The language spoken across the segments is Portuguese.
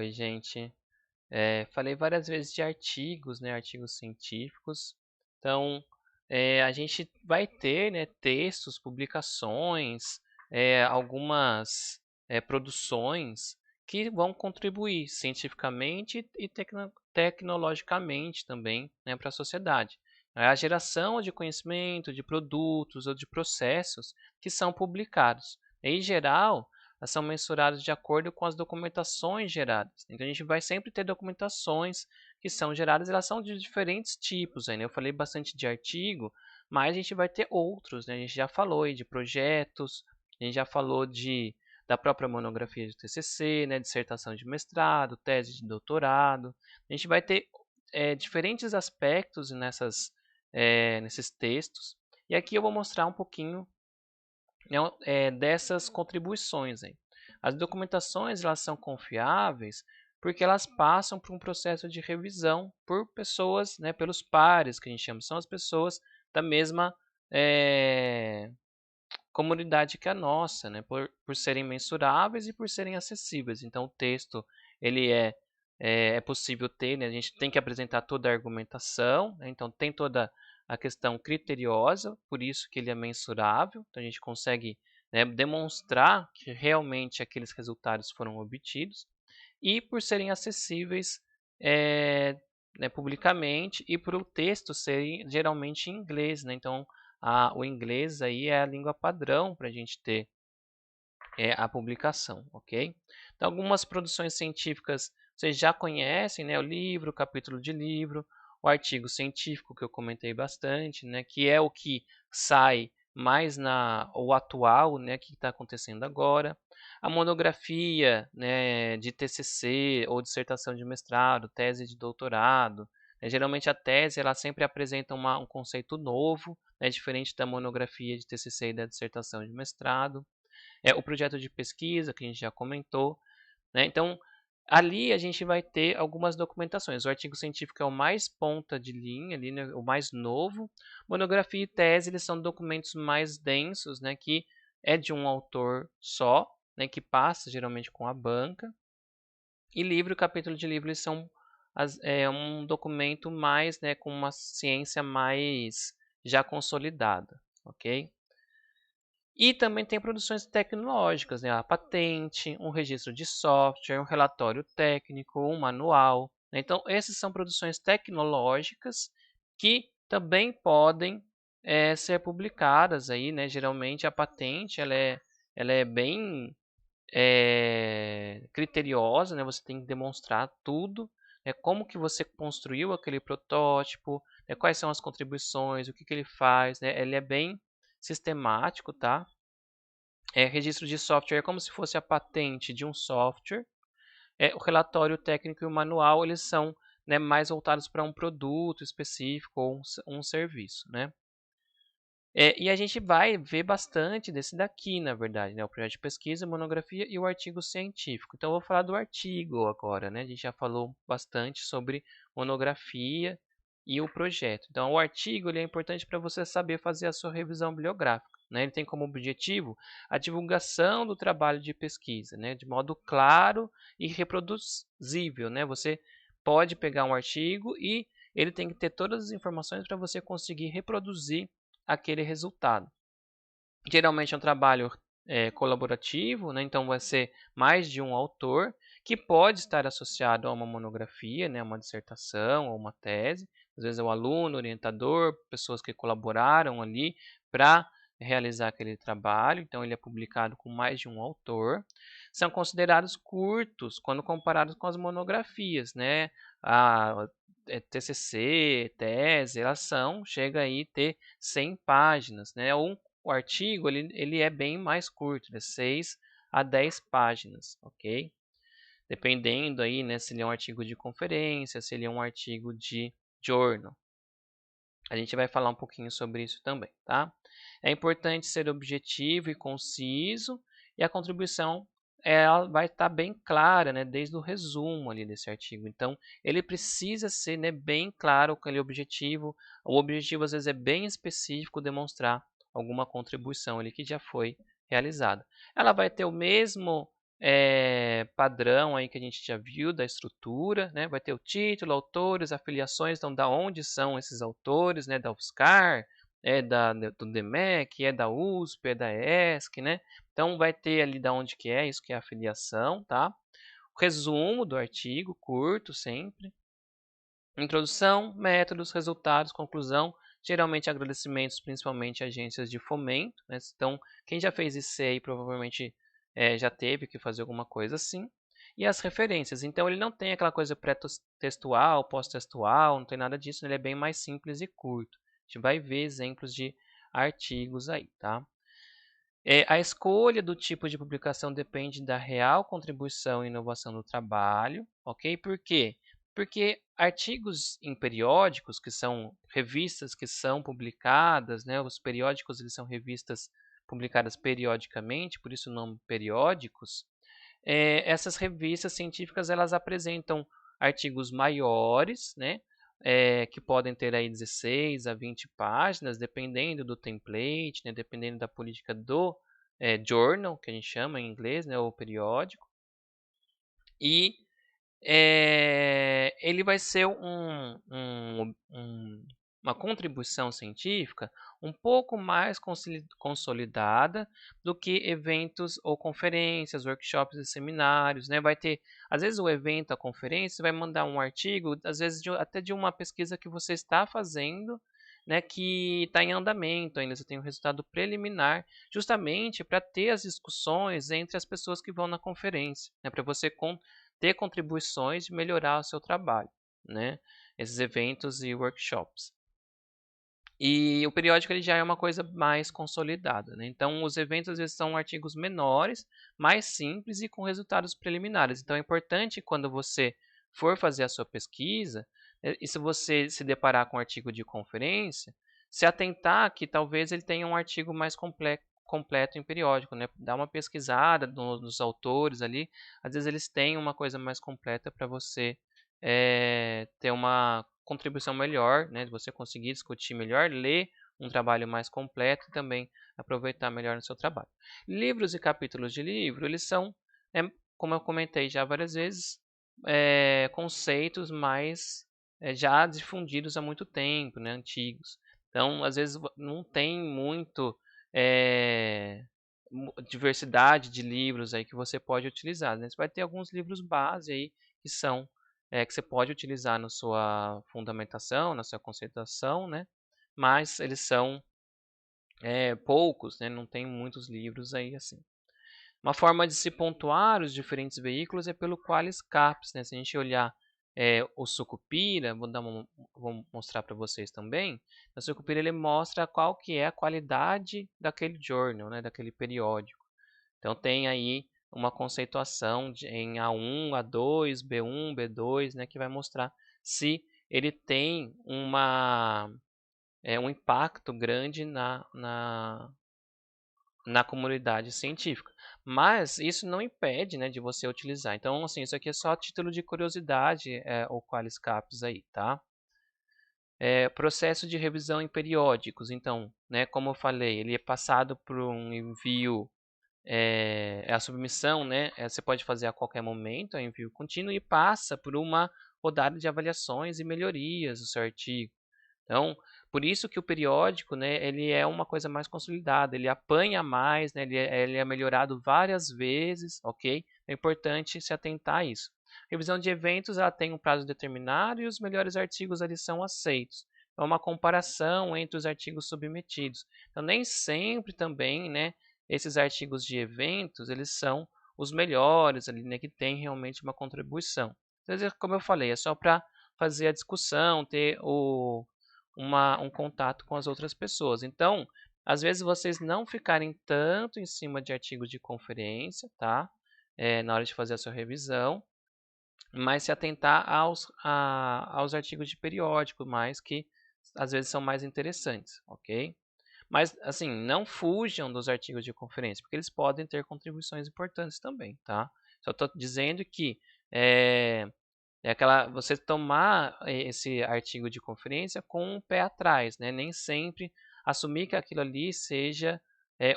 Oi, gente. Falei várias vezes de artigos, né, artigos científicos. Então, a gente vai ter, né, textos, publicações, algumas produções que vão contribuir cientificamente e tecnologicamente também, né, para a sociedade. É a geração de conhecimento, de produtos ou de processos que são publicados. Em geral, elas são mensuradas de acordo com as documentações geradas. Então, a gente vai sempre ter documentações que são geradas, elas são de diferentes tipos. Aí, né? Eu falei bastante de artigo, mas a gente vai ter outros. Né? A gente já falou aí de projetos, a gente já falou da própria monografia de TCC, né? Dissertação de mestrado, tese de doutorado. A gente vai ter diferentes aspectos nesses textos. E aqui eu vou mostrar um pouquinho dessas contribuições aí. As documentações elas são confiáveis porque elas passam por um processo de revisão por pessoas, né, pelos pares, que a gente chama, são as pessoas da mesma comunidade que a nossa, né, por serem mensuráveis e por serem acessíveis. Então, o texto ele é possível ter, né, a gente tem que apresentar toda a argumentação, né, então tem toda a questão criteriosa, por isso que ele é mensurável, então a gente consegue, né, demonstrar que realmente aqueles resultados foram obtidos, e por serem acessíveis né, publicamente e por o texto ser geralmente em inglês, né? Então, o inglês aí é a língua padrão para a gente ter a publicação, ok? Então, algumas produções científicas vocês já conhecem, né? O livro, o capítulo de livro, o artigo científico que eu comentei bastante, né? Que é o que sai mais o atual, né? Que está acontecendo agora. A monografia, né? De TCC ou dissertação de mestrado, tese de doutorado. Geralmente a tese ela sempre apresenta um conceito novo, né? Diferente da monografia de TCC e da dissertação de mestrado. O projeto de pesquisa que a gente já comentou, né? Então, ali a gente vai ter algumas documentações. O artigo científico é o mais ponta de linha, ali, né? O mais novo. Monografia e tese eles são documentos mais densos, né? Que é de um autor só, né? Que passa geralmente com a banca. E livro, capítulo de livro, eles são um documento mais, né? Com uma ciência mais já consolidada, ok? E também tem produções tecnológicas, né? A patente, um registro de software, um relatório técnico, um manual, né? Então, essas são produções tecnológicas que também podem ser publicadas aí, né? Geralmente a patente ela é bem criteriosa, né? Você tem que demonstrar tudo, né? Como que você construiu aquele protótipo, né? Quais são as contribuições, o que que ele faz, né? Ele é bem sistemático, tá? Registro de software é como se fosse a patente de um software. O relatório técnico e o manual eles são, né, mais voltados para um produto específico ou um serviço, né? E a gente vai ver bastante desse daqui, na verdade, né? O projeto de pesquisa, monografia e o artigo científico. Então, eu vou falar do artigo agora, né? A gente já falou bastante sobre monografia e o projeto. Então, o artigo ele é importante para você saber fazer a sua revisão bibliográfica, né? Ele tem como objetivo a divulgação do trabalho de pesquisa, né? De modo claro e reproduzível, né? Você pode pegar um artigo e ele tem que ter todas as informações para você conseguir reproduzir aquele resultado. Geralmente é um trabalho colaborativo, né? Então vai ser mais de um autor, que pode estar associado a uma monografia, né? Uma dissertação ou uma tese. Às vezes é o aluno, orientador, pessoas que colaboraram ali para realizar aquele trabalho. Então ele é publicado com mais de um autor. São considerados curtos quando comparados com as monografias, né? A TCC, tese, elas chega aí a ter 100 páginas, né? O artigo ele é bem mais curto, de 6 a 10 páginas, ok? Dependendo aí, né, se ele é um artigo de conferência, se ele é um artigo de journal. A gente vai falar um pouquinho sobre isso também, tá? É importante ser objetivo e conciso, e a contribuição ela vai estar bem clara, né, desde o resumo ali desse artigo. Então, ele precisa ser, né, bem claro aquele objetivo. O objetivo às vezes é bem específico, demonstrar alguma contribuição ali que já foi realizada. Ela vai ter o mesmo padrão aí que a gente já viu da estrutura, né? Vai ter o título, autores, afiliações, então da onde são esses autores, né? Da UFSCar, do DMEC, é da USP, é da ESC, né? Então vai ter ali da onde que é, isso que é a afiliação, tá? O resumo do artigo, curto sempre. Introdução, métodos, resultados, conclusão, geralmente agradecimentos, principalmente a agências de fomento, né? Então, quem já fez isso aí provavelmente já teve que fazer alguma coisa assim. E as referências, então ele não tem aquela coisa pré-textual, pós-textual, não tem nada disso, ele é bem mais simples e curto. A gente vai ver exemplos de artigos aí, tá? A escolha do tipo de publicação depende da real contribuição e inovação do trabalho, ok? Por quê? Porque artigos em periódicos, que são revistas que são publicadas, né? Os periódicos eles são revistas publicadas periodicamente, por isso o nome periódicos. Essas revistas científicas elas apresentam artigos maiores, né? Que podem ter aí 16 a 20 páginas, dependendo do template, né? Dependendo da política do journal, que a gente chama em inglês, né? Ou periódico. E ele vai ser uma contribuição científica um pouco mais consolidada do que eventos ou conferências, workshops e seminários, né? Vai ter, às vezes o evento, a conferência, vai mandar um artigo, às vezes até de uma pesquisa que você está fazendo, né, que está em andamento ainda, você tem um resultado preliminar, justamente para ter as discussões entre as pessoas que vão na conferência, né, para você ter contribuições de melhorar o seu trabalho, né? Esses eventos e workshops. E o periódico ele já é uma coisa mais consolidada, né? Então, os eventos às vezes são artigos menores, mais simples e com resultados preliminares. Então, é importante quando você for fazer a sua pesquisa, e se você se deparar com um artigo de conferência, se atentar que talvez ele tenha um artigo mais completo em periódico, né? Dá uma pesquisada nos autores ali, às vezes eles têm uma coisa mais completa para você ter uma contribuição melhor, né? De você conseguir discutir melhor, ler um trabalho mais completo e também aproveitar melhor no seu trabalho. Livros e capítulos de livro, eles são, como eu comentei já várias vezes, conceitos mais já difundidos há muito tempo, né? Antigos. Então, às vezes não tem muito diversidade de livros aí que você pode utilizar, né? Você vai ter alguns livros base aí que são que você pode utilizar na sua fundamentação, na sua conceituação, né? Mas eles são poucos, né? Não tem muitos livros aí assim. Uma forma de se pontuar os diferentes veículos é pelo Qualis Capes, né? Se a gente olhar o Sucupira, vou mostrar para vocês também. O Sucupira ele mostra qual que é a qualidade daquele journal, né? Daquele periódico. Então tem aí uma conceituação em A1, A2, B1, B2, né, que vai mostrar se ele tem um impacto grande na comunidade científica. Mas isso não impede, né, de você utilizar. Então, assim, isso aqui é só a título de curiosidade, o Qualis Capes aí, tá? Processo de revisão em periódicos. Então, né, como eu falei, ele é passado por um envio a submissão, né, você pode fazer a qualquer momento, é envio contínuo e passa por uma rodada de avaliações e melhorias do seu artigo. Então, por isso que o periódico, né, ele é uma coisa mais consolidada, ele apanha mais, né, ele é melhorado várias vezes, ok? É importante se atentar a isso. Revisão de eventos, ela tem um prazo determinado e os melhores artigos ali são aceitos. É uma comparação entre os artigos submetidos. Então, nem sempre também, né, esses artigos de eventos, eles são os melhores ali, né, que tem realmente uma contribuição. Então, como eu falei, é só para fazer a discussão, ter um contato com as outras pessoas. Então, às vezes vocês não ficarem tanto em cima de artigos de conferência, tá? Na hora de fazer a sua revisão, mas se atentar aos artigos de periódico, mais que às vezes são mais interessantes, ok? Mas, assim, não fujam dos artigos de conferência, porque eles podem ter contribuições importantes também, tá? Só estou dizendo que você tomar esse artigo de conferência com um pé atrás, né? Nem sempre assumir que aquilo ali seja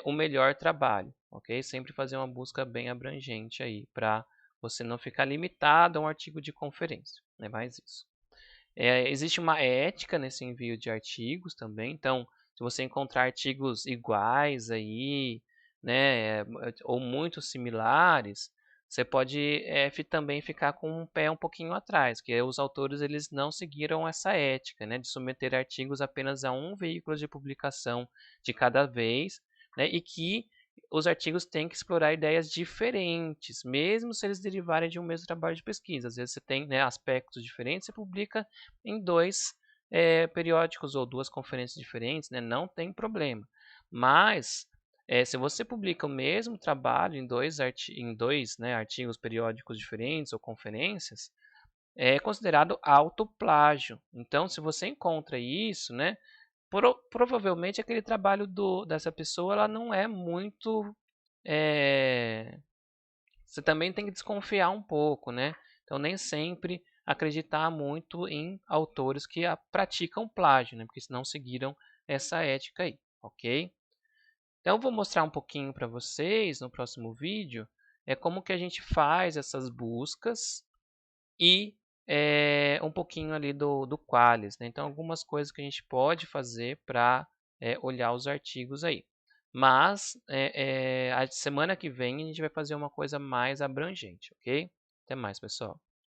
o melhor trabalho. ok? Sempre fazer uma busca bem abrangente aí, para você não ficar limitado a um artigo de conferência, é mais isso. Existe uma ética nesse envio de artigos também, então, se você encontrar artigos iguais aí, né, ou muito similares, você pode também ficar com um pé um pouquinho atrás, que os autores eles não seguiram essa ética, né, de submeter artigos apenas a um veículo de publicação de cada vez, né, e que os artigos têm que explorar ideias diferentes, mesmo se eles derivarem de um mesmo trabalho de pesquisa. Às vezes você tem, né, aspectos diferentes, você publica em dois periódicos ou duas conferências diferentes, né, não tem problema. Mas, se você publica o mesmo trabalho em dois, né, artigos periódicos diferentes ou conferências, é considerado autoplágio. Então, se você encontra isso, né, provavelmente aquele trabalho dessa pessoa ela não é muito. é, Você também tem que desconfiar um pouco, né? Então, nem sempre acreditar muito em autores que praticam plágio, né? Porque senão seguiram essa ética aí, ok? Então, eu vou mostrar um pouquinho para vocês no próximo vídeo como que a gente faz essas buscas e um pouquinho ali do Qualys, né? Então, algumas coisas que a gente pode fazer para olhar os artigos aí. Mas a semana que vem a gente vai fazer uma coisa mais abrangente, ok? Até mais, pessoal.